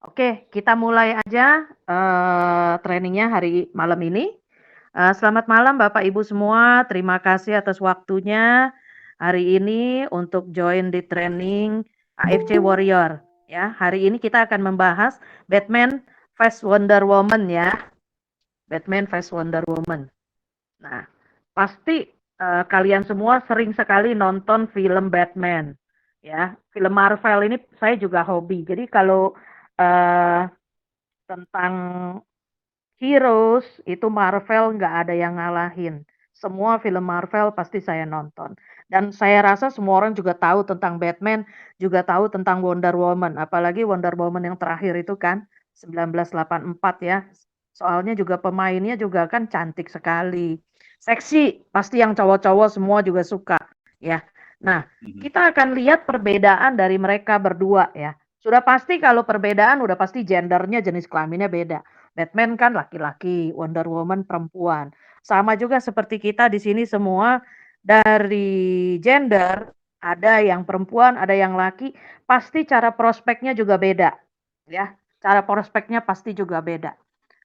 Oke, kita mulai aja trainingnya hari malam ini. Selamat malam Bapak Ibu semua, terima kasih atas waktunya hari ini untuk join di training AFC Warrior ya. Hari ini kita akan membahas Batman vs Wonder Woman ya. Batman vs Wonder Woman. Nah, pasti kalian semua sering sekali nonton film Batman ya. Film Marvel ini saya juga hobi. Jadi kalau eh, tentang Heroes itu Marvel nggak ada yang ngalahin. Semua film Marvel pasti saya nonton. Dan saya rasa semua orang juga tahu tentang Batman, juga tahu tentang Wonder Woman. Apalagi Wonder Woman yang terakhir itu kan 1984 ya. Soalnya juga pemainnya juga kan cantik sekali. Seksi, pasti yang cowok-cowok semua juga suka ya. Nah, Mhm. kita akan lihat perbedaan dari mereka berdua ya. Sudah pasti kalau perbedaan udah pasti gendernya jenis kelaminnya beda. Batman kan laki-laki, Wonder Woman perempuan. Sama juga seperti kita di sini semua dari gender, ada yang perempuan, ada yang laki, pasti cara prospeknya juga beda, ya. Cara prospeknya pasti juga beda.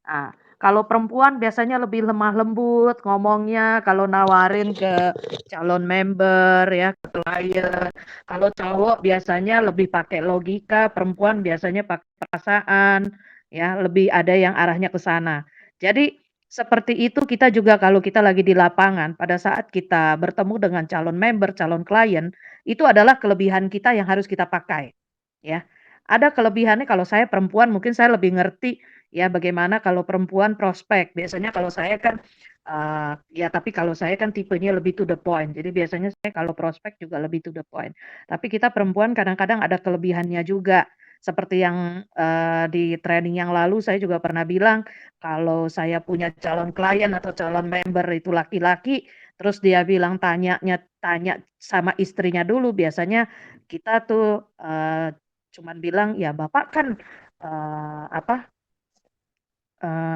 Nah, kalau perempuan biasanya lebih lemah lembut ngomongnya, kalau nawarin ke calon member ya, ke klien. Kalau cowok biasanya lebih pakai logika, perempuan biasanya pakai perasaan, ya, lebih ada yang arahnya ke sana. Jadi seperti itu kita juga kalau kita lagi di lapangan, pada saat kita bertemu dengan calon member, calon klien, itu adalah kelebihan kita yang harus kita pakai, ya. Ada kelebihannya kalau saya perempuan mungkin saya lebih ngerti ya bagaimana kalau perempuan prospek. Biasanya kalau saya kan, ya tapi kalau saya kan tipenya lebih to the point. Jadi biasanya saya kalau prospek juga lebih to the point. Tapi kita perempuan kadang-kadang ada kelebihannya juga. Seperti yang, di training yang lalu saya juga pernah bilang, kalau saya punya calon klien atau calon member itu laki-laki, terus dia bilang tanya sama istrinya dulu, biasanya kita tuh, cuman bilang, "Ya Bapak kan, apa,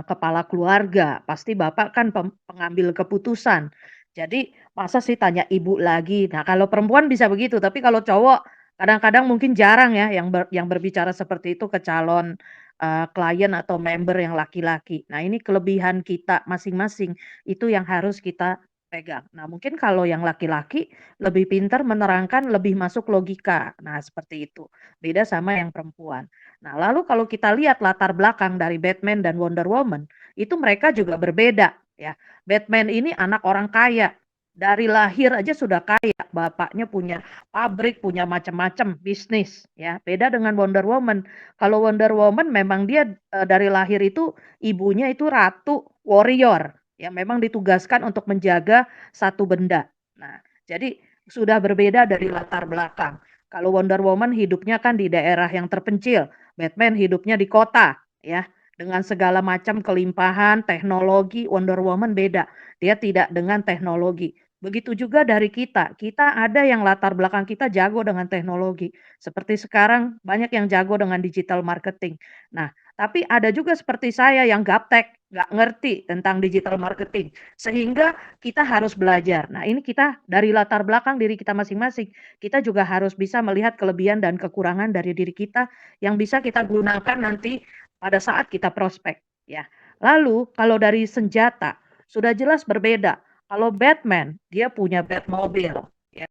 kepala keluarga, pasti Bapak kan pengambil keputusan. Jadi masa sih tanya ibu lagi?" Nah, kalau perempuan bisa begitu, tapi kalau cowok kadang-kadang mungkin jarang ya yang berbicara seperti itu ke calon, klien atau member yang laki-laki. Nah, ini kelebihan kita masing-masing, itu yang harus kita pegang. Nah, mungkin kalau yang laki-laki lebih pintar menerangkan, lebih masuk logika. Nah, seperti itu. Beda sama yang perempuan. Nah, lalu kalau kita lihat latar belakang dari Batman dan Wonder Woman, itu mereka juga berbeda ya. Batman ini anak orang kaya. Dari lahir aja sudah kaya, bapaknya punya pabrik, punya macam-macam bisnis ya. Beda dengan Wonder Woman. Kalau Wonder Woman memang dia dari lahir itu ibunya itu ratu warrior ya, memang ditugaskan untuk menjaga satu benda. Nah, jadi sudah berbeda dari latar belakang. Kalau Wonder Woman hidupnya kan di daerah yang terpencil, Batman hidupnya di kota, ya, dengan segala macam kelimpahan, teknologi, Wonder Woman beda. Dia tidak dengan teknologi. Begitu juga dari kita. Kita ada yang latar belakang kita jago dengan teknologi. Seperti sekarang banyak yang jago dengan digital marketing. Nah, tapi ada juga seperti saya yang gaptek, nggak ngerti tentang digital marketing. Sehingga kita harus belajar. Nah, ini kita dari latar belakang diri kita masing-masing. Kita juga harus bisa melihat kelebihan dan kekurangan dari diri kita yang bisa kita gunakan nanti pada saat kita prospek ya. Lalu kalau dari senjata sudah jelas berbeda. Kalau Batman dia punya Batmobile ya,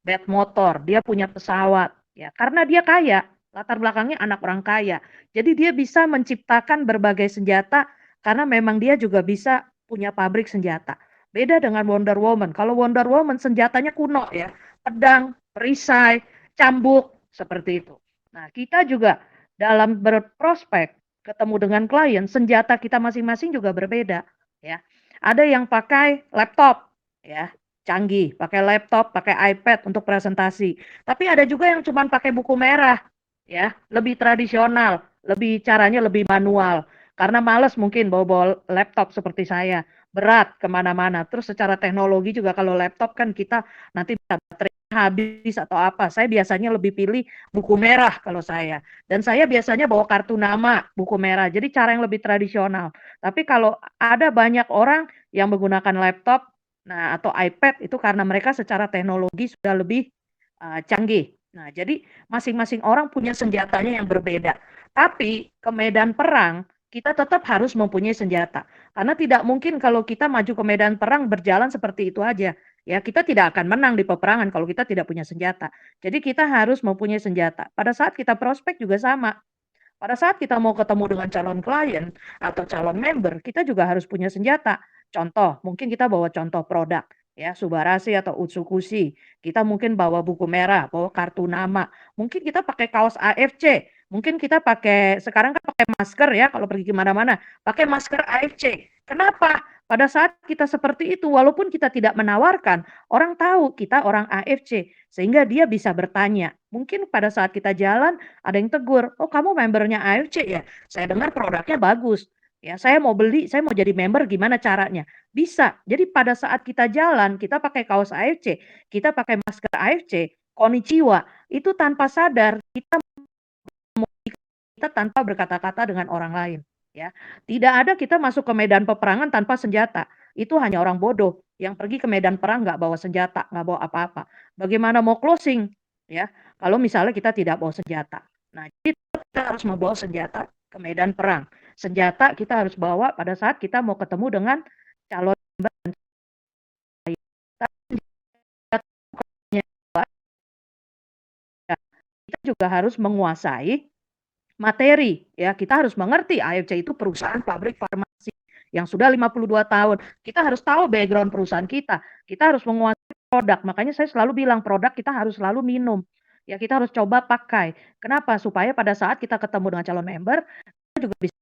Batmotor, dia punya pesawat ya. Karena dia kaya, latar belakangnya anak orang kaya. Jadi dia bisa menciptakan berbagai senjata karena memang dia juga bisa punya pabrik senjata. Beda dengan Wonder Woman. Kalau Wonder Woman senjatanya kuno ya, pedang, perisai, cambuk seperti itu. Nah, kita juga dalam berprospek ketemu dengan klien, senjata kita masing-masing juga berbeda ya. Ada yang pakai laptop ya, canggih, pakai laptop, pakai iPad untuk presentasi. Tapi ada juga yang cuma pakai buku merah ya, lebih tradisional, lebih caranya lebih manual. Karena males mungkin bawa-bawa laptop seperti saya, berat kemana-mana. Terus secara teknologi juga kalau laptop kan kita nanti baterai habis atau apa. Saya biasanya lebih pilih buku merah kalau saya. Dan saya biasanya bawa kartu nama buku merah. Jadi cara yang lebih tradisional. Tapi kalau ada banyak orang yang menggunakan laptop, nah atau iPad itu karena mereka secara teknologi sudah lebih canggih. Nah, jadi masing-masing orang punya senjatanya yang berbeda. Tapi ke medan perang, kita tetap harus mempunyai senjata. Karena tidak mungkin kalau kita maju ke medan perang berjalan seperti itu aja. Ya, kita tidak akan menang di peperangan kalau kita tidak punya senjata. Jadi kita harus mempunyai senjata. Pada saat kita prospek juga sama. Pada saat kita mau ketemu dengan calon klien atau calon member, kita juga harus punya senjata. Contoh, mungkin kita bawa contoh produk, ya, Subarasi atau Utsukushi. Kita mungkin bawa buku merah, bawa kartu nama. Mungkin kita pakai kaos AFC. Mungkin kita pakai, sekarang kan pakai masker ya, kalau pergi kemana-mana. Pakai masker AFC. Kenapa? Pada saat kita seperti itu, walaupun kita tidak menawarkan, orang tahu kita orang AFC. Sehingga dia bisa bertanya. Mungkin pada saat kita jalan, ada yang tegur, "Oh kamu membernya AFC ya? Saya dengar produknya bagus. Ya saya mau beli, saya mau jadi member gimana caranya?" Bisa. Jadi pada saat kita jalan, kita pakai kaos AFC, kita pakai masker AFC, konnichiwa, itu tanpa sadar kita tanpa berkata-kata dengan orang lain, ya. Tidak ada kita masuk ke medan peperangan tanpa senjata. Itu hanya orang bodoh yang pergi ke medan perang nggak bawa senjata, nggak bawa apa-apa. Bagaimana mau closing, ya, kalau misalnya kita tidak bawa senjata. Nah, jadi kita harus membawa senjata ke medan perang. Senjata kita harus bawa pada saat kita mau ketemu dengan calon kita juga harus menguasai materi, ya. Kita harus mengerti AFC itu perusahaan pabrik farmasi yang sudah 52 tahun. Kita harus tahu background perusahaan kita. Kita harus menguasai produk. Makanya saya selalu bilang produk kita harus selalu minum. Ya, kita harus coba pakai. Kenapa? Supaya pada saat kita ketemu dengan calon member, kita juga bisa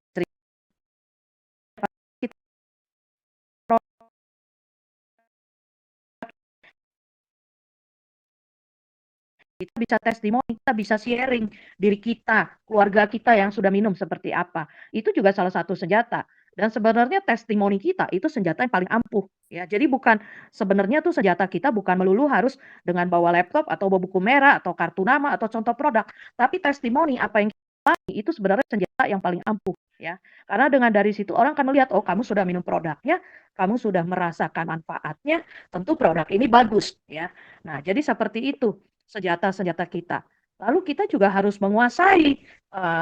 kita bisa testimoni, kita bisa sharing diri kita, keluarga kita yang sudah minum seperti apa. Itu juga salah satu senjata. Dan sebenarnya testimoni kita itu senjata yang paling ampuh ya. Jadi bukan sebenarnya tuh senjata kita bukan melulu harus dengan bawa laptop atau bawa buku merah atau kartu nama atau contoh produk, tapi testimoni apa yang kita alami itu sebenarnya senjata yang paling ampuh ya. Karena dengan dari situ orang akan melihat, oh kamu sudah minum produknya, kamu sudah merasakan manfaatnya, tentu produk ini bagus ya. Nah, jadi seperti itu senjata-senjata kita. Lalu kita juga harus menguasai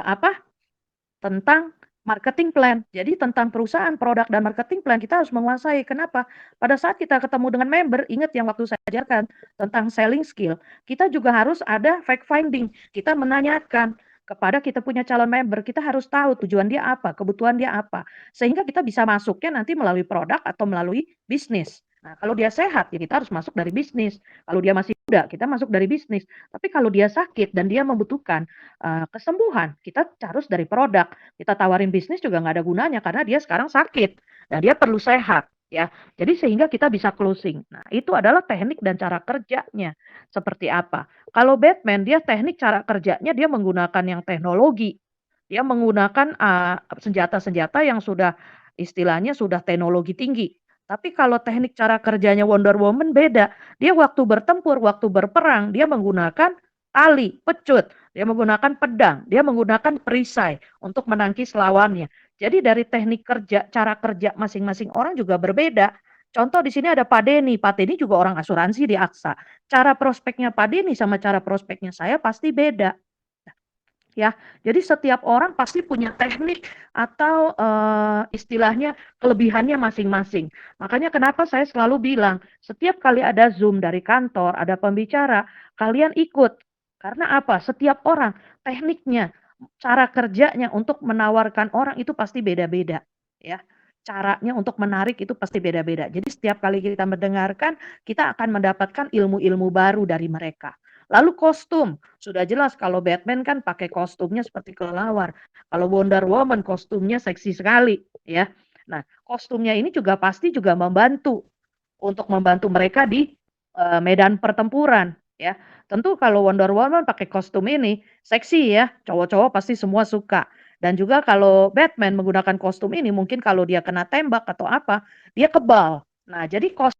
apa tentang marketing plan. Jadi tentang perusahaan, produk dan marketing plan kita harus menguasai. Kenapa? Pada saat kita ketemu dengan member, ingat yang waktu saya ajarkan tentang selling skill, kita juga harus ada fact finding. Kita menanyakan kepada kita punya calon member, kita harus tahu tujuan dia apa, kebutuhan dia apa, sehingga kita bisa masuknya nanti melalui produk atau melalui bisnis. Nah, kalau dia sehat, ya kita harus masuk dari bisnis. Kalau dia masih muda, kita masuk dari bisnis. Tapi kalau dia sakit dan dia membutuhkan kesembuhan, kita harus dari produk. Kita tawarin bisnis juga nggak ada gunanya karena dia sekarang sakit dan dia perlu sehat ya. Jadi sehingga kita bisa closing. Nah, itu adalah teknik dan cara kerjanya seperti apa. Kalau Batman dia teknik cara kerjanya dia menggunakan yang teknologi. Dia menggunakan senjata-senjata yang sudah istilahnya sudah teknologi tinggi. Tapi kalau teknik cara kerjanya Wonder Woman beda. Dia waktu bertempur, waktu berperang, dia menggunakan tali, pecut, dia menggunakan pedang, dia menggunakan perisai untuk menangkis lawannya. Jadi dari teknik kerja, cara kerja masing-masing orang juga berbeda. Contoh di sini ada Pak Denny. Pak Denny juga orang asuransi di Aksa. Cara prospeknya Pak Denny sama cara prospeknya saya pasti beda. Ya, jadi setiap orang pasti punya teknik atau istilahnya kelebihannya masing-masing. Makanya kenapa saya selalu bilang, setiap kali ada Zoom dari kantor, ada pembicara, kalian ikut. Karena apa? Setiap orang tekniknya, cara kerjanya untuk menawarkan orang itu pasti beda-beda, ya. Caranya untuk menarik itu pasti beda-beda. Jadi setiap kali kita mendengarkan, kita akan mendapatkan ilmu-ilmu baru dari mereka. Lalu kostum, sudah jelas kalau Batman kan pakai kostumnya seperti kelelawar. Kalau Wonder Woman kostumnya seksi sekali, ya. Nah, kostumnya ini juga pasti juga membantu untuk membantu mereka di medan pertempuran, ya. Tentu kalau Wonder Woman pakai kostum ini seksi ya, cowok-cowok pasti semua suka. Dan juga kalau Batman menggunakan kostum ini mungkin kalau dia kena tembak atau apa, dia kebal. Nah, jadi kostum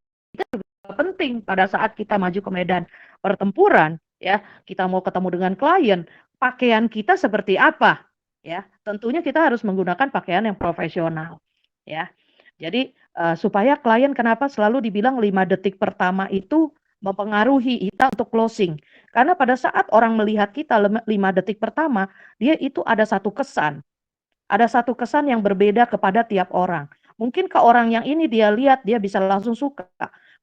penting pada saat kita maju ke medan pertempuran ya, kita mau ketemu dengan klien, pakaian kita seperti apa ya. Tentunya kita harus menggunakan pakaian yang profesional ya. Jadi supaya klien kenapa selalu dibilang 5 detik pertama itu mempengaruhi kita untuk closing. Karena pada saat orang melihat kita 5 detik pertama, dia itu ada satu kesan. Ada satu kesan yang berbeda kepada tiap orang. Mungkin ke orang yang ini dia lihat dia bisa langsung suka.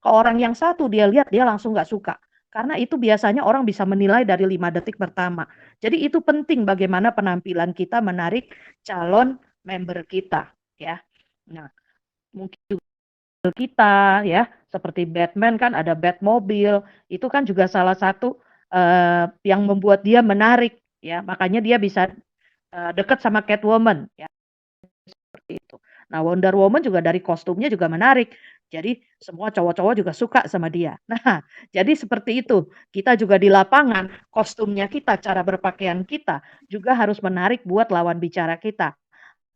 Ke orang yang satu dia lihat dia langsung nggak suka. Karena itu biasanya orang bisa menilai dari 5 detik pertama. Jadi itu penting bagaimana penampilan kita menarik calon member kita ya. Nah, mungkin kita ya seperti Batman kan ada Batmobile itu kan juga salah satu yang membuat dia menarik ya makanya dia bisa dekat sama Catwoman ya seperti itu. Nah, Wonder Woman juga dari kostumnya juga menarik. Jadi semua cowok-cowok juga suka sama dia. Nah, jadi seperti itu. Kita juga di lapangan, kostumnya kita, cara berpakaian kita juga harus menarik buat lawan bicara kita.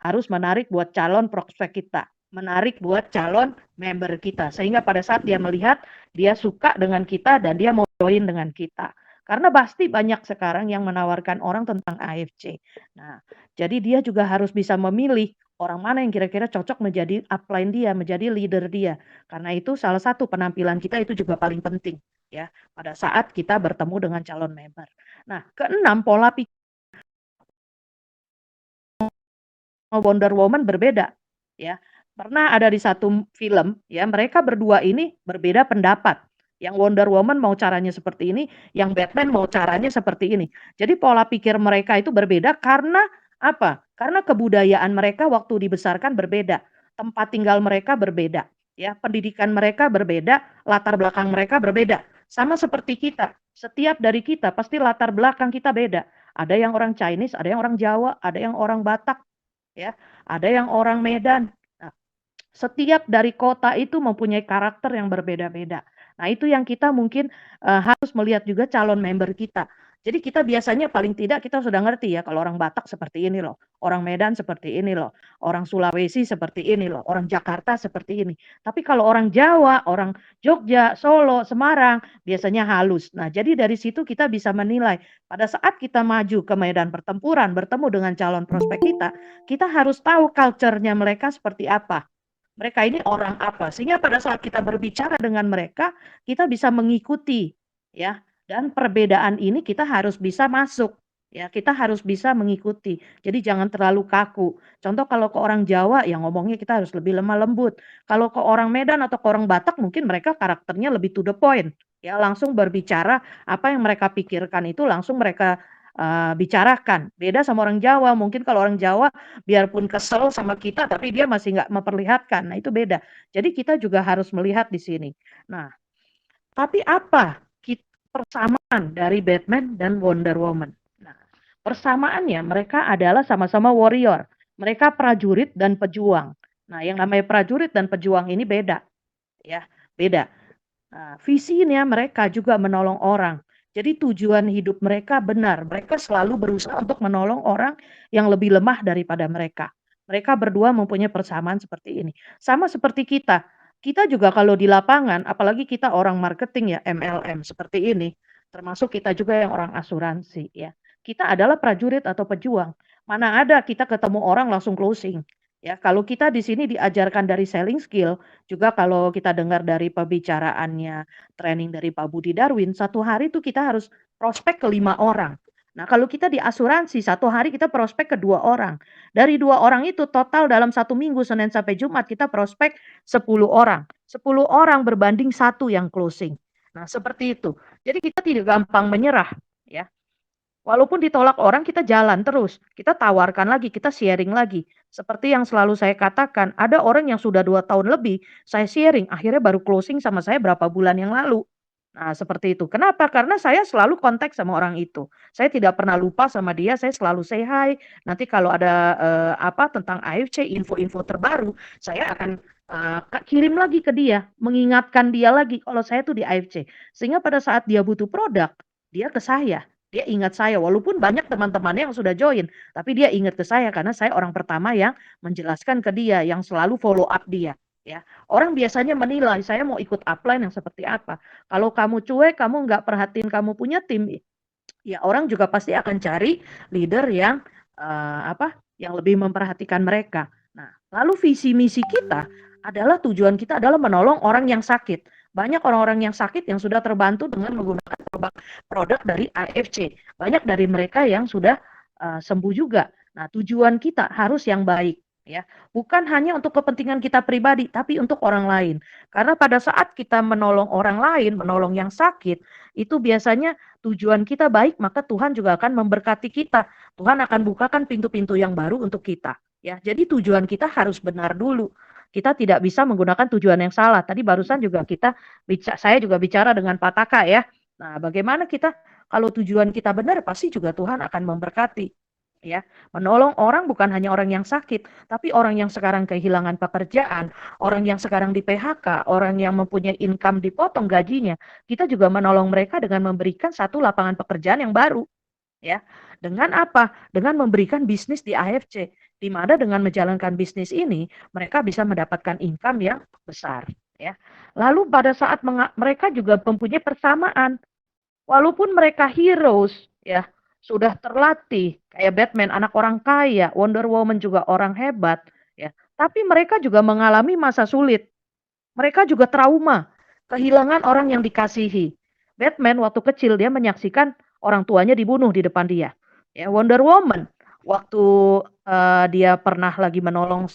Harus menarik buat calon prospek kita. Menarik buat calon member kita. Sehingga pada saat dia melihat, dia suka dengan kita dan dia mau join dengan kita. Karena pasti banyak sekarang yang menawarkan orang tentang AFC. Nah, jadi dia juga harus bisa memilih orang mana yang kira-kira cocok menjadi upline dia, menjadi leader dia. Karena itu salah satu penampilan kita itu juga paling penting ya pada saat kita bertemu dengan calon member. Nah, keenam pola pikir Wonder Woman berbeda ya. Pernah ada di satu film ya, mereka berdua ini berbeda pendapat. Yang Wonder Woman mau caranya seperti ini, yang Batman mau caranya seperti ini. Jadi pola pikir mereka itu berbeda karena apa? Karena kebudayaan mereka waktu dibesarkan berbeda, tempat tinggal mereka berbeda, ya, pendidikan mereka berbeda, latar belakang mereka berbeda. Sama seperti kita, setiap dari kita pasti latar belakang kita beda. Ada yang orang Chinese, ada yang orang Jawa, ada yang orang Batak, ya, ada yang orang Medan. Nah, setiap dari kota itu mempunyai karakter yang berbeda-beda. Nah, itu yang kita mungkin harus melihat juga calon member kita. Jadi kita biasanya paling tidak kita sudah ngerti ya kalau orang Batak seperti ini loh, orang Medan seperti ini loh, orang Sulawesi seperti ini loh, orang Jakarta seperti ini. Tapi kalau orang Jawa, orang Jogja, Solo, Semarang biasanya halus. Nah, jadi dari situ kita bisa menilai pada saat kita maju ke medan pertempuran bertemu dengan calon prospek kita harus tahu culture-nya mereka seperti apa. Mereka ini orang apa, sehingga pada saat kita berbicara dengan mereka, kita bisa mengikuti, ya. Dan perbedaan ini kita harus bisa masuk, ya. Kita harus bisa mengikuti. Jadi jangan terlalu kaku. Contoh kalau ke orang Jawa, ya ngomongnya kita harus lebih lemah lembut. Kalau ke orang Medan atau ke orang Batak, mungkin mereka karakternya lebih to the point, ya. Langsung berbicara apa yang mereka pikirkan itu langsung mereka bicarakan. Beda sama orang Jawa, mungkin kalau orang Jawa biarpun kesel sama kita, tapi dia masih nggak memperlihatkan. Nah, itu beda. Jadi kita juga harus melihat di sini. Nah, tapi apa persamaan dari Batman dan Wonder Woman? Nah, persamaannya mereka adalah sama-sama warrior. Mereka prajurit dan pejuang. Nah, yang namanya prajurit dan pejuang ini beda, ya, beda. Nah, visinya mereka juga menolong orang. Jadi tujuan hidup mereka benar. Mereka selalu berusaha untuk menolong orang yang lebih lemah daripada mereka. Mereka berdua mempunyai persamaan seperti ini. Sama seperti kita. Kita juga kalau di lapangan, apalagi kita orang marketing ya, MLM seperti ini, termasuk kita juga yang orang asuransi ya. Kita adalah prajurit atau pejuang. Mana ada kita ketemu orang langsung closing. Ya, kalau kita di sini diajarkan dari selling skill, juga kalau kita dengar dari pembicaraannya training dari Pak Budi Darwin, satu hari itu kita harus prospek ke 5 orang. Nah, kalau kita di asuransi, satu hari kita prospek ke 2 orang. Dari 2 orang itu total dalam satu minggu, Senin sampai Jumat, kita prospek 10 orang. 10 orang berbanding satu yang closing. Nah, seperti itu. Jadi kita tidak gampang menyerah, ya. Walaupun ditolak orang kita jalan terus, kita tawarkan lagi, kita sharing lagi. Seperti yang selalu saya katakan, ada orang yang sudah 2 tahun lebih, saya sharing, akhirnya baru closing sama saya berapa bulan yang lalu. Nah, seperti itu. Kenapa? Karena saya selalu kontak sama orang itu. Saya tidak pernah lupa sama dia, saya selalu say hi. Nanti kalau ada apa tentang AFC, info-info terbaru, saya akan kirim lagi ke dia, mengingatkan dia lagi kalau saya tuh di AFC. Sehingga pada saat dia butuh produk, dia ke saya. Dia ingat saya, walaupun banyak teman-temannya yang sudah join, tapi dia ingat ke saya karena saya orang pertama yang menjelaskan ke dia, yang selalu follow up dia. Ya, orang biasanya menilai saya mau ikut upline yang seperti apa. Kalau kamu cuek, kamu nggak perhatiin kamu punya tim, ya orang juga pasti akan cari leader yang apa, yang lebih memperhatikan mereka. Nah, lalu visi misi kita adalah tujuan kita adalah menolong orang yang sakit, Banyak orang-orang yang sakit yang sudah terbantu dengan menggunakan produk dari AFC. Banyak dari mereka yang sudah sembuh juga. Nah, tujuan kita harus yang baik, ya. Bukan hanya untuk kepentingan kita pribadi, tapi untuk orang lain. Karena pada saat kita menolong orang lain, menolong yang sakit, itu biasanya tujuan kita baik, maka Tuhan juga akan memberkati kita. Tuhan akan bukakan pintu-pintu yang baru untuk kita. Ya, jadi tujuan kita harus benar dulu. Kita tidak bisa menggunakan tujuan yang salah. Tadi barusan juga saya juga bicara dengan Pak Taka ya. Nah, bagaimana kita kalau tujuan kita benar pasti juga Tuhan akan memberkati. Ya, menolong orang bukan hanya orang yang sakit, tapi orang yang sekarang kehilangan pekerjaan, orang yang sekarang di PHK, orang yang mempunyai income dipotong gajinya. Kita juga menolong mereka dengan memberikan satu lapangan pekerjaan yang baru. Ya, dengan apa? Dengan memberikan bisnis di AFC, di mana dengan menjalankan bisnis ini mereka bisa mendapatkan income yang besar. Ya, lalu pada saat mereka juga mempunyai persamaan, walaupun mereka heroes, ya sudah terlatih kayak Batman, anak orang kaya, Wonder Woman juga orang hebat, ya. Tapi mereka juga mengalami masa sulit. Mereka juga trauma, kehilangan orang yang dikasihi. Batman waktu kecil dia menyaksikan orang tuanya dibunuh di depan dia. Ya, Wonder Woman waktu dia pernah lagi menolong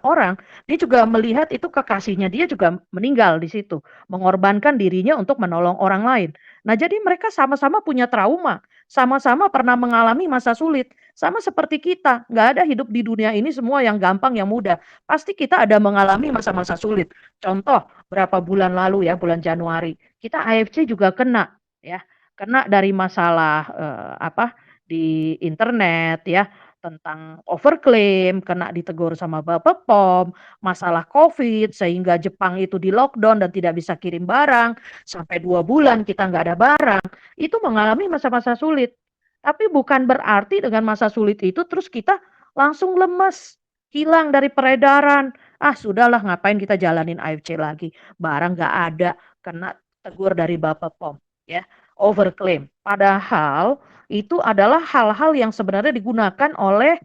orang, dia juga melihat itu kekasihnya dia juga meninggal di situ, mengorbankan dirinya untuk menolong orang lain. Nah, jadi mereka sama-sama punya trauma, sama-sama pernah mengalami masa sulit, sama seperti kita. Nggak ada hidup di dunia ini semua yang gampang, yang mudah. Pasti kita ada mengalami masa-masa sulit. Contoh, berapa bulan lalu ya, bulan Januari, kita AFC juga kena ya, kena dari masalah apa di internet ya, tentang overclaim, kena ditegur sama Bapak POM, masalah COVID sehingga Jepang itu di-lockdown dan tidak bisa kirim barang, sampai 2 bulan kita nggak ada barang, itu mengalami masa-masa sulit. Tapi bukan berarti dengan masa sulit itu terus kita langsung lemes, hilang dari peredaran, "Ah, sudahlah ngapain kita jalanin AFC lagi, barang nggak ada," kena tegur dari Bapak POM, ya, overclaim. Padahal itu adalah hal-hal yang sebenarnya digunakan oleh,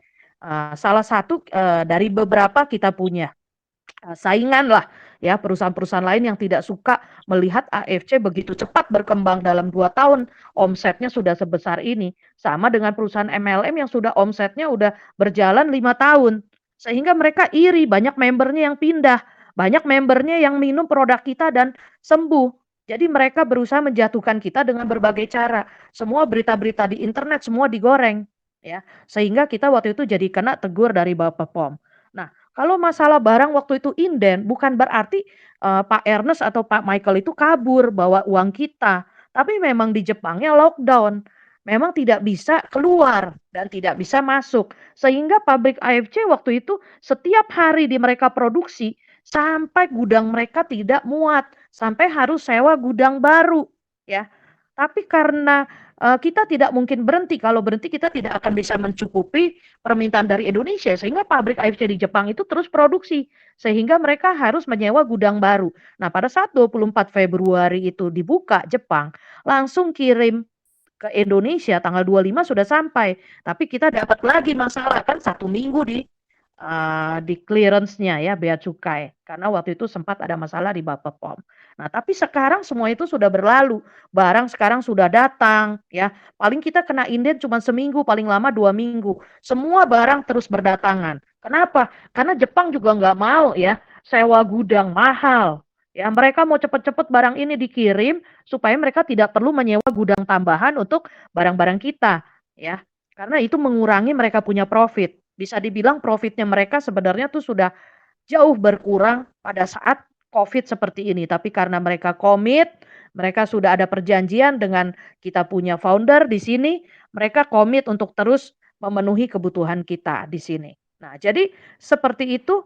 salah satu, dari beberapa kita punya, saingan lah, ya, perusahaan-perusahaan lain yang tidak suka melihat AFC begitu cepat berkembang dalam 2 tahun, omsetnya sudah sebesar ini. Sama dengan perusahaan MLM yang sudah omsetnya udah berjalan 5 tahun. Sehingga mereka iri, banyak membernya yang pindah, banyak membernya yang minum produk kita dan sembuh. Jadi mereka berusaha menjatuhkan kita dengan berbagai cara. Semua berita-berita di internet semua digoreng, ya. Sehingga kita waktu itu jadi kena tegur dari Bapak POM. Nah, kalau masalah barang waktu itu inden, bukan berarti, Pak Ernest atau Pak Michael itu kabur bawa uang kita, tapi memang di Jepangnya lockdown, memang tidak bisa keluar dan tidak bisa masuk. Sehingga pabrik AFC waktu itu setiap hari di mereka produksi, sampai gudang mereka tidak muat, sampai harus sewa gudang baru, ya. Tapi karena, kita tidak mungkin berhenti, kalau berhenti kita tidak akan bisa mencukupi permintaan dari Indonesia, sehingga pabrik AFC di Jepang itu terus produksi, sehingga mereka harus menyewa gudang baru. Nah, pada saat 24 Februari itu dibuka Jepang, langsung kirim ke Indonesia tanggal 25 sudah sampai, tapi kita dapat lagi masalah kan 1 minggu di clearance-nya ya bea cukai, karena waktu itu sempat ada masalah di Bapepom. Nah, tapi sekarang semua itu sudah berlalu, barang sekarang sudah datang ya, paling kita kena inden cuma seminggu, paling lama 2 minggu, semua barang terus berdatangan. Kenapa? Karena Jepang juga nggak mau ya, sewa gudang mahal. Ya, mereka mau cepet-cepet barang ini dikirim supaya mereka tidak perlu menyewa gudang tambahan untuk barang-barang kita, ya. Karena itu mengurangi mereka punya profit. Bisa dibilang profitnya mereka sebenarnya tuh sudah jauh berkurang pada saat COVID seperti ini. Tapi karena mereka komit, mereka sudah ada perjanjian dengan kita punya founder di sini, mereka komit untuk terus memenuhi kebutuhan kita di sini. Nah, jadi seperti itu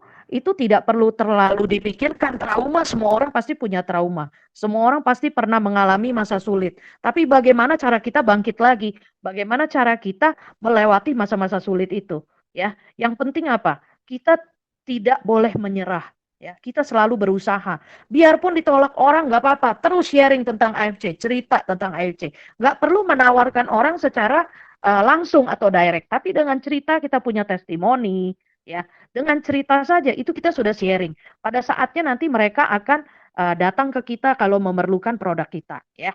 tidak perlu terlalu dipikirkan. Trauma, semua orang pasti punya trauma. Semua orang pasti pernah mengalami masa sulit. Tapi bagaimana cara kita bangkit lagi? Bagaimana cara kita melewati masa-masa sulit itu? Ya, yang penting apa? Kita tidak boleh menyerah. Ya, kita selalu berusaha. Biarpun ditolak orang nggak apa-apa. Terus sharing tentang AFC, cerita tentang AFC. Nggak perlu menawarkan orang secara langsung atau direct, tapi dengan cerita kita punya testimoni, ya. Dengan cerita saja itu kita sudah sharing. Pada saatnya nanti mereka akan datang ke kita kalau memerlukan produk kita, ya.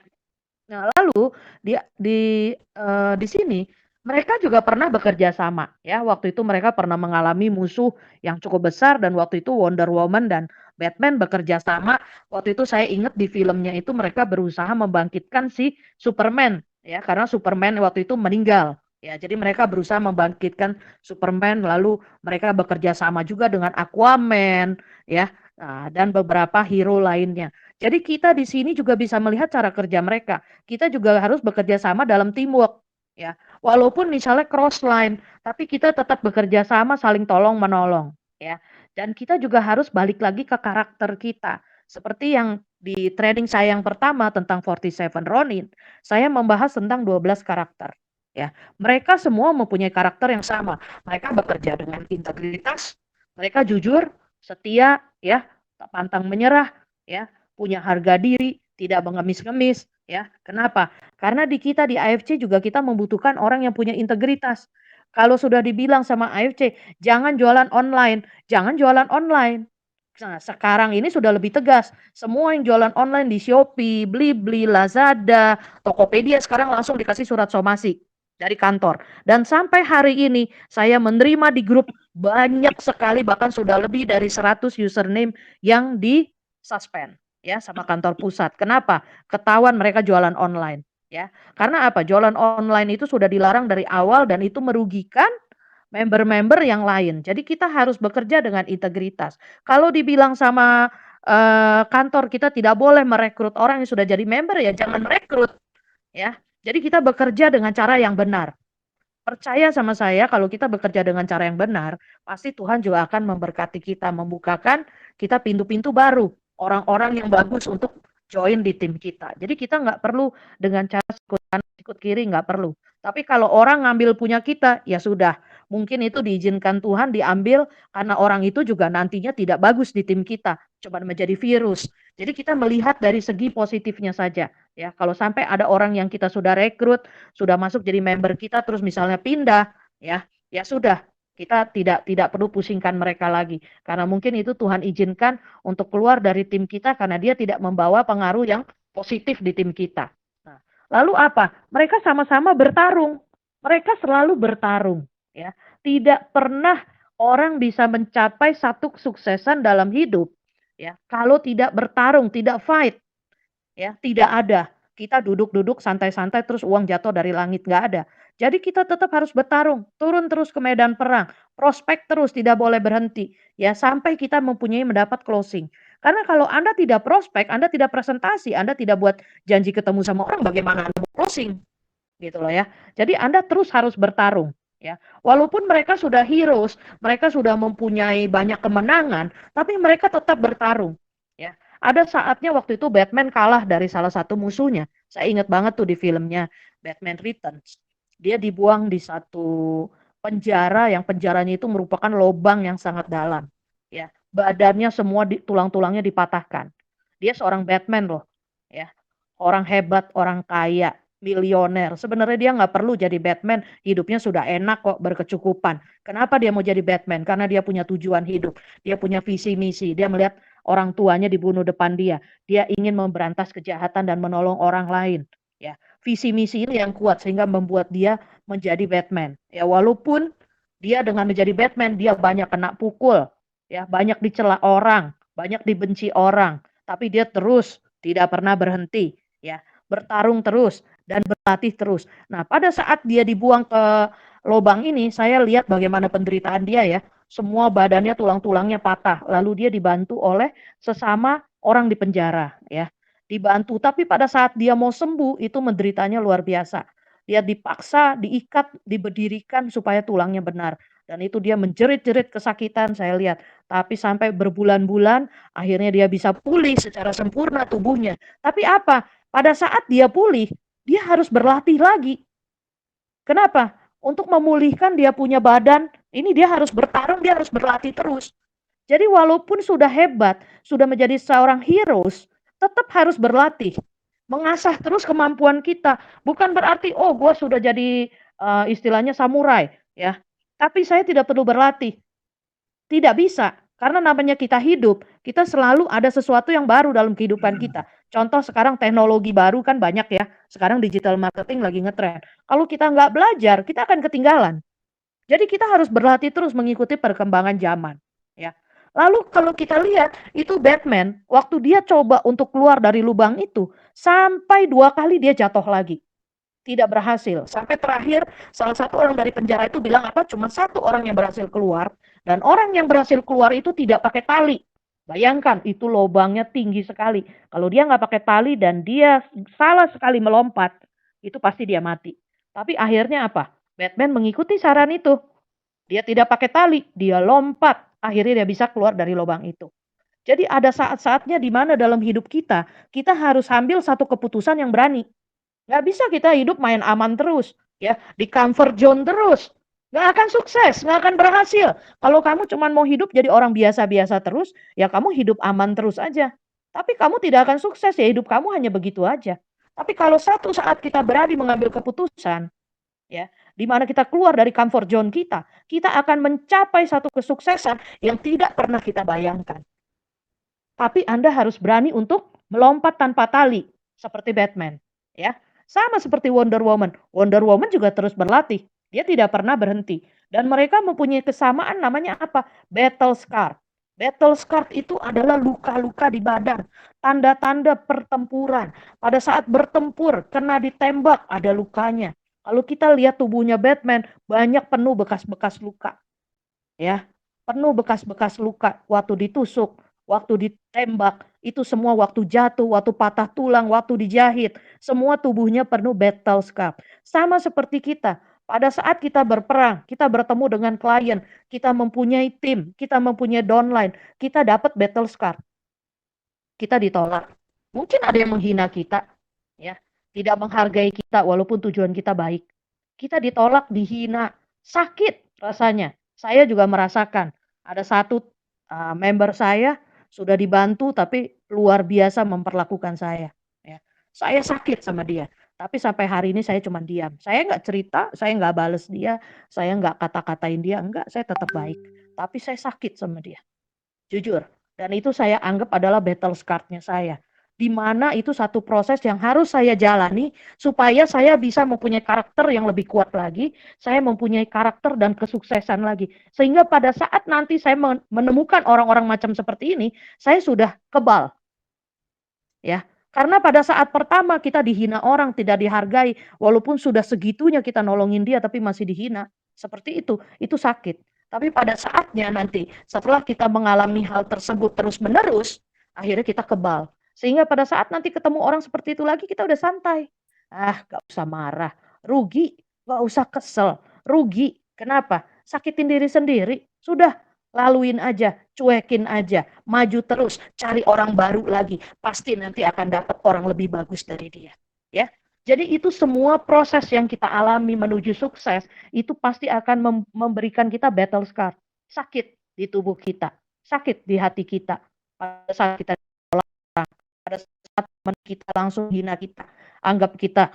Nah, lalu di sini mereka juga pernah bekerja sama ya, waktu itu mereka pernah mengalami musuh yang cukup besar dan waktu itu Wonder Woman dan Batman bekerja sama, waktu itu saya ingat di filmnya itu mereka berusaha membangkitkan si Superman ya, karena Superman waktu itu meninggal. Ya, jadi mereka berusaha membangkitkan Superman, lalu mereka bekerja sama juga dengan Aquaman ya, dan beberapa hero lainnya. Jadi kita di sini juga bisa melihat cara kerja mereka. Kita juga harus bekerja sama dalam teamwork, ya. Walaupun misalnya cross line, tapi kita tetap bekerja sama saling tolong menolong, ya. Dan kita juga harus balik lagi ke karakter kita. Seperti yang di training saya yang pertama tentang 47 Ronin, saya membahas tentang 12 karakter, ya. Mereka semua mempunyai karakter yang sama. Mereka bekerja dengan integritas, mereka jujur, setia, ya, tak pantang menyerah, ya, punya harga diri, tidak mengemis-ngemis, ya. Kenapa? Karena di kita di AFC juga kita membutuhkan orang yang punya integritas. Kalau sudah dibilang sama AFC, "Jangan jualan online," jangan jualan online. Nah, sekarang ini sudah lebih tegas. Semua yang jualan online di Shopee, Blibli, Lazada, Tokopedia sekarang langsung dikasih surat somasi dari kantor. Dan sampai hari ini saya menerima di grup banyak sekali bahkan sudah lebih dari 100 username yang di-suspend ya sama kantor pusat. Kenapa? Ketahuan mereka jualan online ya. Karena apa? Jualan online itu sudah dilarang dari awal dan itu merugikan member-member yang lain. Jadi kita harus bekerja dengan integritas. Kalau dibilang sama, kantor kita tidak boleh merekrut orang yang sudah jadi member, ya jangan merekrut, ya. Jadi kita bekerja dengan cara yang benar. Percaya sama saya kalau kita bekerja dengan cara yang benar, pasti Tuhan juga akan memberkati kita, membukakan kita pintu-pintu baru, orang-orang yang bagus untuk join di tim kita. Jadi kita nggak perlu dengan cara sikut kanan, sikut kiri, nggak perlu. Tapi kalau orang ngambil punya kita, ya sudah, mungkin itu diizinkan Tuhan diambil karena orang itu juga nantinya tidak bagus di tim kita, cuma menjadi virus. Jadi kita melihat dari segi positifnya saja, ya. Kalau sampai ada orang yang kita sudah rekrut, sudah masuk jadi member kita terus misalnya pindah, ya, ya sudah, kita tidak perlu pusingkan mereka lagi. Karena mungkin itu Tuhan izinkan untuk keluar dari tim kita karena dia tidak membawa pengaruh yang positif di tim kita. Nah, lalu apa? Mereka sama-sama bertarung. Mereka selalu bertarung, ya. Tidak pernah orang bisa mencapai satu kesuksesan dalam hidup, ya, kalau tidak bertarung, tidak fight. Ya, tidak ada. Kita duduk-duduk santai-santai terus uang jatuh dari langit, nggak ada. Jadi kita tetap harus bertarung, turun terus ke medan perang, prospek terus, tidak boleh berhenti, ya sampai kita mendapat closing. Karena kalau Anda tidak prospek, Anda tidak presentasi, Anda tidak buat janji ketemu sama orang, bagaimana Anda mau closing? Gitu loh ya. Jadi Anda terus harus bertarung, ya. Walaupun mereka sudah heroes, mereka sudah mempunyai banyak kemenangan, tapi mereka tetap bertarung, ya. Ada saatnya waktu itu Batman kalah dari salah satu musuhnya. Saya ingat banget tuh di filmnya Batman Returns. Dia dibuang di satu penjara yang penjaranya itu merupakan lubang yang sangat dalam, ya. Badannya semua tulang-tulangnya dipatahkan. Dia seorang Batman loh, ya. Orang hebat, orang kaya, milioner. Sebenarnya dia nggak perlu jadi Batman, hidupnya sudah enak kok, berkecukupan. Kenapa dia mau jadi Batman? Karena dia punya tujuan hidup, dia punya visi misi, dia melihat orang tuanya dibunuh depan dia. Dia ingin memberantas kejahatan dan menolong orang lain. Ya, visi misi ini yang kuat sehingga membuat dia menjadi Batman. Ya, walaupun dia dengan menjadi Batman dia banyak kena pukul, ya, banyak dicela orang, banyak dibenci orang, tapi dia terus tidak pernah berhenti, ya, bertarung terus dan berlatih terus. Nah, pada saat dia dibuang ke lubang ini, saya lihat bagaimana penderitaan dia ya. Semua badannya tulang-tulangnya patah, lalu dia dibantu oleh sesama orang di penjara, ya. Dibantu, tapi pada saat dia mau sembuh itu menderitanya luar biasa. Dia dipaksa, diikat, diberdirikan supaya tulangnya benar. Dan itu dia menjerit-jerit kesakitan saya lihat. Tapi sampai berbulan-bulan akhirnya dia bisa pulih secara sempurna tubuhnya. Tapi apa? Pada saat dia pulih, dia harus berlatih lagi. Kenapa? Untuk memulihkan dia punya badan, ini dia harus bertarung, dia harus berlatih terus. Jadi walaupun sudah hebat, sudah menjadi seorang heroes, tetap harus berlatih. Mengasah terus kemampuan kita. Bukan berarti, oh gue sudah jadi istilahnya samurai. Ya, tapi saya tidak perlu berlatih. Tidak bisa. Karena namanya kita hidup, kita selalu ada sesuatu yang baru dalam kehidupan kita. Contoh sekarang teknologi baru kan banyak ya, sekarang digital marketing lagi ngetren. Kalau kita nggak belajar, kita akan ketinggalan. Jadi kita harus berlatih terus mengikuti perkembangan zaman, ya. Lalu kalau kita lihat, itu Batman, waktu dia coba untuk keluar dari lubang itu, sampai 2 kali dia jatuh lagi. Tidak berhasil. Sampai terakhir salah satu orang dari penjara itu bilang apa? Cuma satu orang yang berhasil keluar dan orang yang berhasil keluar itu tidak pakai tali. Bayangkan itu lubangnya tinggi sekali. Kalau dia nggak pakai tali dan dia salah sekali melompat, itu pasti dia mati. Tapi akhirnya apa? Batman mengikuti saran itu. Dia tidak pakai tali, dia lompat. Akhirnya dia bisa keluar dari lubang itu. Jadi ada saat-saatnya di mana dalam hidup kita harus ambil satu keputusan yang berani. Nggak bisa kita hidup main aman terus, ya, di comfort zone terus. Nggak akan sukses, nggak akan berhasil. Kalau kamu cuma mau hidup jadi orang biasa-biasa terus, ya kamu hidup aman terus aja. Tapi kamu tidak akan sukses, ya hidup kamu hanya begitu aja. Tapi kalau satu saat kita berani mengambil keputusan, ya, di mana kita keluar dari comfort zone kita akan mencapai satu kesuksesan yang tidak pernah kita bayangkan. Tapi Anda harus berani untuk melompat tanpa tali, seperti Batman, ya. Sama seperti Wonder Woman. Wonder Woman juga terus berlatih, dia tidak pernah berhenti. Dan mereka mempunyai kesamaan namanya apa? Battle scar. Battle scar itu adalah luka-luka di badan, tanda-tanda pertempuran. Pada saat bertempur, kena ditembak, ada lukanya. Kalau kita lihat tubuhnya Batman, banyak penuh bekas-bekas luka, ya. Penuh bekas-bekas luka waktu ditusuk, waktu ditembak, itu semua waktu jatuh, waktu patah tulang, waktu dijahit, semua tubuhnya penuh battle scar. Sama seperti kita, pada saat kita berperang, kita bertemu dengan klien, kita mempunyai tim, kita mempunyai downline, kita dapat battle scar, kita ditolak. Mungkin ada yang menghina kita, ya, tidak menghargai kita walaupun tujuan kita baik. Kita ditolak, dihina, sakit rasanya. Saya juga merasakan. Ada satu member saya sudah dibantu tapi luar biasa memperlakukan saya. Ya. Saya sakit sama dia. Tapi sampai hari ini saya cuma diam. Saya nggak cerita, saya nggak bales dia, saya nggak kata-katain dia, enggak, saya tetap baik. Tapi saya sakit sama dia. Jujur. Dan itu saya anggap adalah battle scar-nya saya. Di mana itu satu proses yang harus saya jalani supaya saya bisa mempunyai karakter yang lebih kuat lagi, saya mempunyai karakter dan kesuksesan lagi. Sehingga pada saat nanti saya menemukan orang-orang macam seperti ini, saya sudah kebal, ya. Karena pada saat pertama kita dihina orang, tidak dihargai, walaupun sudah segitunya kita nolongin dia tapi masih dihina. Seperti itu sakit. Tapi pada saatnya nanti setelah kita mengalami hal tersebut terus-menerus, akhirnya kita kebal. Sehingga pada saat nanti ketemu orang seperti itu lagi kita udah santai. Ah, gak usah marah, rugi, gak usah kesel, rugi. Kenapa? Sakitin diri sendiri. Sudah, laluin aja, cuekin aja, maju terus, cari orang baru lagi. Pasti nanti akan dapat orang lebih bagus dari dia. Ya. Jadi itu semua proses yang kita alami menuju sukses, itu pasti akan memberikan kita battle scar. Sakit di tubuh kita, sakit di hati kita. Pada saat kita pada saat kita langsung hina kita, anggap kita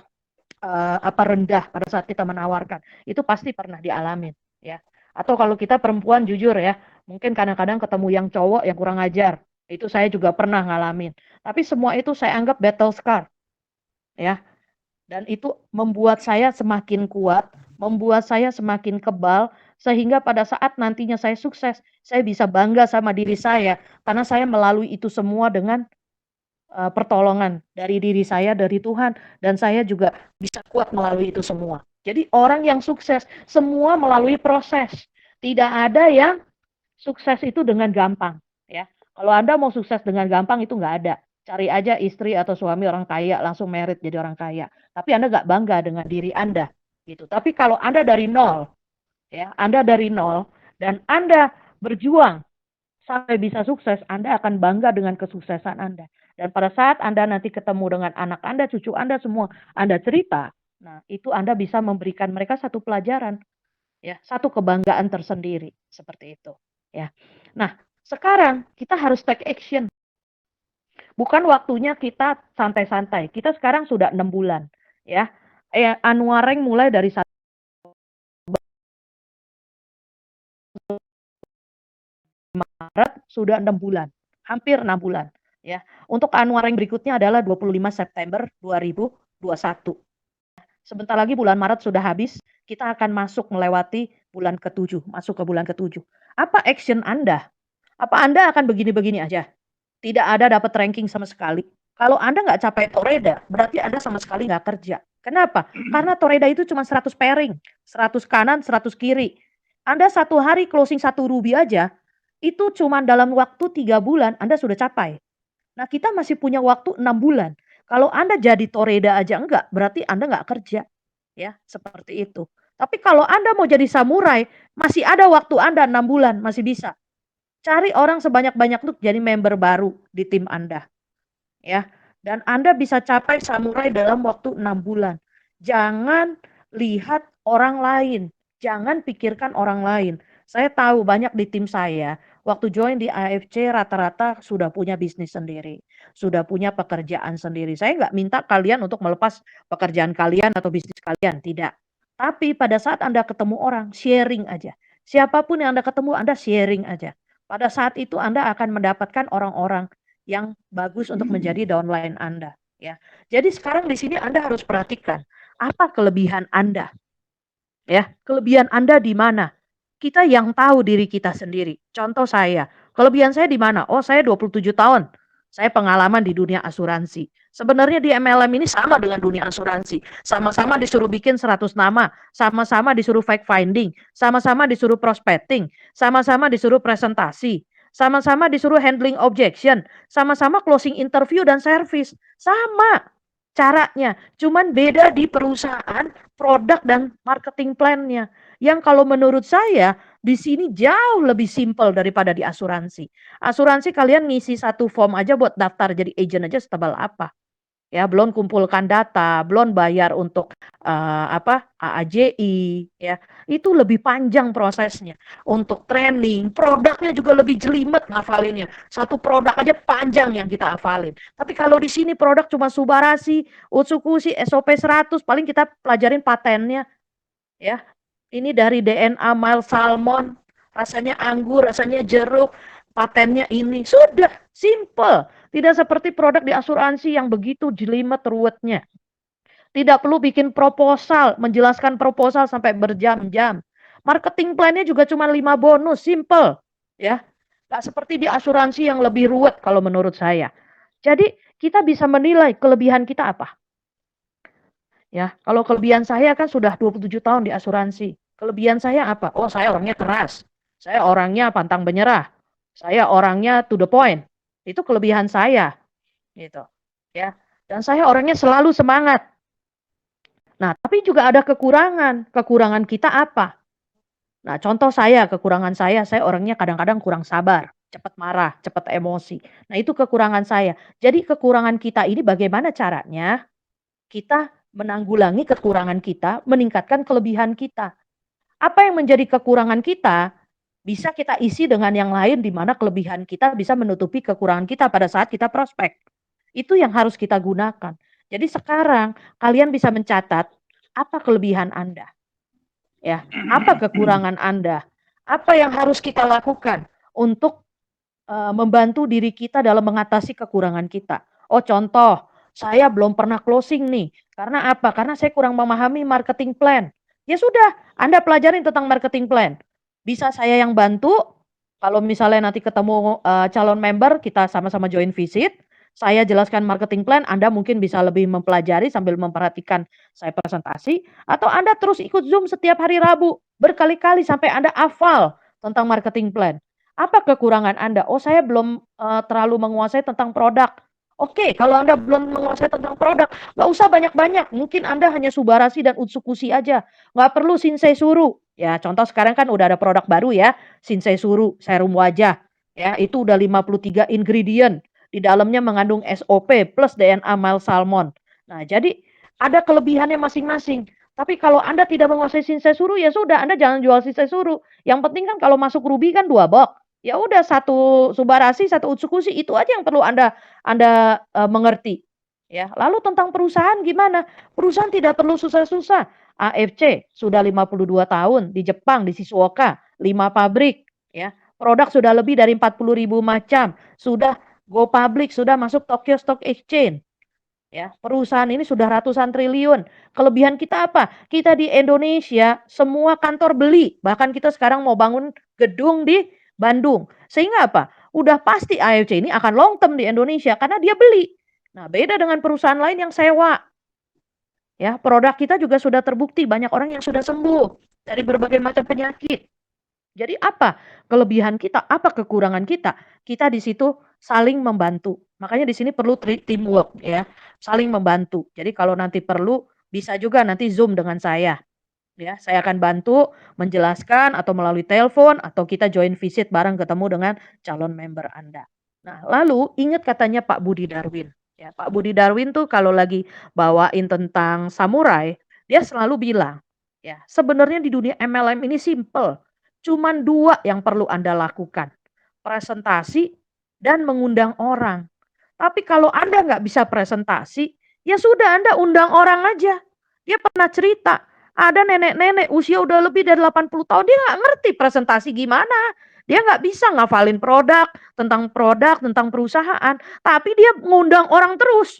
rendah pada saat kita menawarkan. Itu pasti pernah dialamin, ya. Atau kalau kita perempuan jujur ya, mungkin kadang-kadang ketemu yang cowok yang kurang ajar. Itu saya juga pernah ngalamin. Tapi semua itu saya anggap battle scar, ya. Dan itu membuat saya semakin kuat, membuat saya semakin kebal, sehingga pada saat nantinya saya sukses, saya bisa bangga sama diri saya karena saya melalui itu semua dengan pertolongan dari diri saya, dari Tuhan, dan saya juga bisa kuat melalui itu semua. Jadi orang yang sukses semua melalui proses. Tidak ada yang sukses itu dengan gampang, ya. Kalau Anda mau sukses dengan gampang itu nggak ada. Cari aja istri atau suami orang kaya, langsung merit jadi orang kaya. Tapi Anda nggak bangga dengan diri Anda, gitu. Tapi kalau Anda dari nol, ya, Anda dari nol dan Anda berjuang sampai bisa sukses, Anda akan bangga dengan kesuksesan Anda. Dan pada saat Anda nanti ketemu dengan anak Anda, cucu Anda semua, Anda cerita, nah itu Anda bisa memberikan mereka satu pelajaran, ya, satu kebanggaan tersendiri, seperti itu, ya. Nah, sekarang kita harus take action. Bukan waktunya kita santai-santai. Kita sekarang sudah 6 bulan, ya. Anwareng mulai dari Maret sudah 6 bulan, hampir 6 bulan, ya. Untuk annual rank berikutnya adalah 25 September 2021. Sebentar lagi bulan Maret sudah habis, kita akan masuk melewati bulan ke-7, masuk ke bulan ke-7. Apa action Anda? Apa Anda akan begini-begini aja? Tidak ada dapat ranking sama sekali. Kalau Anda nggak capai toreda, berarti Anda sama sekali nggak kerja. Kenapa? Karena toreda itu cuma 100 pairing, 100 kanan, 100 kiri. Anda satu hari closing satu ruby aja, itu cuma dalam waktu 3 bulan Anda sudah capai. Nah, kita masih punya waktu 6 bulan. Kalau Anda jadi toreda aja enggak, berarti Anda nggak kerja. Ya, seperti itu. Tapi kalau Anda mau jadi samurai, masih ada waktu Anda 6 bulan, masih bisa. Cari orang sebanyak-banyak untuk jadi member baru di tim Anda. Ya, dan Anda bisa capai samurai dalam waktu 6 bulan. Jangan lihat orang lain, jangan pikirkan orang lain. Saya tahu banyak di tim saya, waktu join di AFC rata-rata sudah punya bisnis sendiri, sudah punya pekerjaan sendiri. Saya nggak minta kalian untuk melepas pekerjaan kalian atau bisnis kalian, tidak. Tapi pada saat Anda ketemu orang, sharing aja. Siapapun yang Anda ketemu, Anda sharing aja. Pada saat itu Anda akan mendapatkan orang-orang yang bagus untuk menjadi downline Anda, ya. Jadi sekarang di sini Anda harus perhatikan, apa kelebihan Anda, ya. Kelebihan Anda di mana? Kita yang tahu diri kita sendiri. Contoh saya, kelebihan saya di mana? Oh, saya 27 tahun. Saya pengalaman di dunia asuransi. Sebenarnya di MLM ini sama dengan dunia asuransi. Sama-sama disuruh bikin 100 nama, sama-sama disuruh fact finding, sama-sama disuruh prospecting, sama-sama disuruh presentasi, sama-sama disuruh handling objection, sama-sama closing interview dan service. Sama caranya, cuman beda di perusahaan, produk dan marketing plan-nya. Yang kalau menurut saya di sini jauh lebih simpel daripada di asuransi. Asuransi kalian ngisi satu form aja buat daftar jadi agent aja setebal apa. Ya, belum kumpulkan data, belum bayar untuk AAJI, ya. Itu lebih panjang prosesnya. Untuk training, produknya juga lebih jelimet ngafalinnya. Satu produk aja panjang yang kita hafalin. Tapi kalau di sini produk cuma Subarashi, Utsukushi, SOP 100, paling kita pelajarin patennya, ya. Ini dari DNA mild salmon, rasanya anggur, rasanya jeruk, patennya ini. Sudah, simple. Tidak seperti produk di asuransi yang begitu jelimet ruwetnya. Tidak perlu bikin proposal, menjelaskan proposal sampai berjam-jam. Marketing plan-nya juga cuma 5 bonus, simple. Ya, nggak seperti di asuransi yang lebih ruwet kalau menurut saya. Jadi kita bisa menilai kelebihan kita apa. Ya, kalau kelebihan saya kan sudah 27 tahun di asuransi. Kelebihan saya apa? Oh, saya orangnya keras. Saya orangnya pantang menyerah. Saya orangnya to the point. Itu kelebihan saya, gitu. Ya. Dan saya orangnya selalu semangat. Nah, tapi juga ada kekurangan. Kekurangan kita apa? Nah, contoh saya, kekurangan saya orangnya kadang-kadang kurang sabar, cepat marah, cepat emosi. Nah, itu kekurangan saya. Jadi kekurangan kita ini bagaimana caranya kita menanggulangi kekurangan kita, meningkatkan kelebihan kita. Apa yang menjadi kekurangan kita, bisa kita isi dengan yang lain di mana kelebihan kita bisa menutupi kekurangan kita pada saat kita prospek. Itu yang harus kita gunakan. Jadi sekarang kalian bisa mencatat apa kelebihan Anda, ya, apa kekurangan Anda, apa yang harus kita lakukan untuk membantu diri kita dalam mengatasi kekurangan kita. Oh, contoh, saya belum pernah closing nih. Karena apa? Karena saya kurang memahami marketing plan. Ya sudah, Anda pelajarin tentang marketing plan. Bisa saya yang bantu. Kalau misalnya nanti ketemu calon member, kita sama-sama join visit. Saya jelaskan marketing plan, Anda mungkin bisa lebih mempelajari sambil memperhatikan saya presentasi. Atau Anda terus ikut Zoom setiap hari Rabu. Berkali-kali sampai Anda hafal tentang marketing plan. Apa kekurangan Anda? Oh, saya belum terlalu menguasai tentang produk. Oke, kalau Anda belum menguasai tentang produk, nggak usah banyak-banyak. Mungkin Anda hanya Subarashi dan Utsukushi aja. Nggak perlu Shinsei Suru. Ya, contoh sekarang kan udah ada produk baru ya. Shinsei Suru, serum wajah. Ya, itu udah 53 ingredient. Di dalamnya mengandung SOP plus DNA mild salmon. Nah, jadi ada kelebihannya masing-masing. Tapi kalau Anda tidak menguasai Shinsei Suru, ya sudah, Anda jangan jual Shinsei Suru. Yang penting kan kalau masuk Ruby kan 2 box. Ya udah, satu Subarashi, satu Utsukushi, itu aja yang perlu Anda mengerti. Ya, lalu tentang perusahaan gimana? Perusahaan tidak perlu susah-susah. AFC sudah 52 tahun di Jepang, di Shizuoka, 5 pabrik, ya. produk sudah lebih dari 40.000 macam, sudah go public, sudah masuk Tokyo Stock Exchange. Ya, perusahaan ini sudah ratusan triliun. Kelebihan kita apa? Kita di Indonesia semua kantor beli, bahkan kita sekarang mau bangun gedung di Bandung. Sehingga apa? Udah pasti AFC ini akan long term di Indonesia karena dia beli. Nah, beda dengan perusahaan lain yang sewa. Ya, produk kita juga sudah terbukti banyak orang yang sudah sembuh dari berbagai macam penyakit. Jadi apa kelebihan kita, apa kekurangan kita? Kita di situ saling membantu. Makanya di sini perlu teamwork ya, saling membantu. Jadi kalau nanti perlu bisa juga nanti Zoom dengan saya ya. Saya akan bantu menjelaskan atau melalui telepon atau kita join visit bareng ketemu dengan calon member Anda. Nah, lalu ingat katanya Pak Budi Darwin. Ya, Pak Budi Darwin tuh kalau lagi bawain tentang samurai, dia selalu bilang, ya, sebenarnya di dunia MLM ini simple. Cuman dua yang perlu Anda lakukan. Presentasi dan mengundang orang. Tapi kalau Anda nggak bisa presentasi, ya sudah Anda undang orang aja. Dia pernah cerita, ada nenek-nenek usia udah lebih dari 80 tahun, dia nggak ngerti presentasi gimana. Dia nggak bisa ngafalin produk, tentang perusahaan. Tapi dia ngundang orang terus.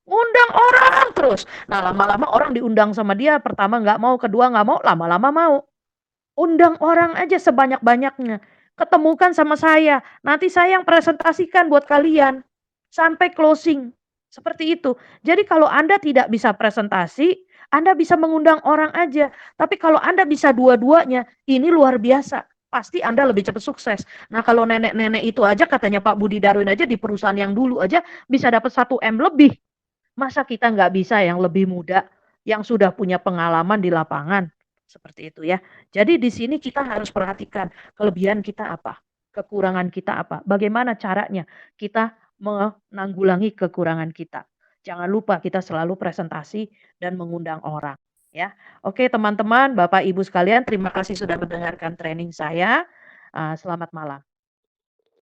Ngundang orang terus. Nah, lama-lama orang diundang sama dia, pertama nggak mau, kedua nggak mau, lama-lama mau. Undang orang aja sebanyak-banyaknya. Ketemukan sama saya, nanti saya yang presentasikan buat kalian. Sampai closing. Seperti itu. Jadi kalau Anda tidak bisa presentasi, Anda bisa mengundang orang aja. Tapi kalau Anda bisa dua-duanya, ini luar biasa. Pasti Anda lebih cepat sukses. Nah, kalau nenek-nenek itu aja katanya Pak Budi Darwin aja di perusahaan yang dulu aja bisa dapat 1 M lebih. Masa kita nggak bisa yang lebih muda, yang sudah punya pengalaman di lapangan? Seperti itu ya. Jadi di sini kita harus perhatikan kelebihan kita apa, kekurangan kita apa, bagaimana caranya kita menanggulangi kekurangan kita. Jangan lupa kita selalu presentasi dan mengundang orang ya. Oke teman-teman, Bapak Ibu sekalian, terima kasih sudah mendengarkan training saya. Selamat malam.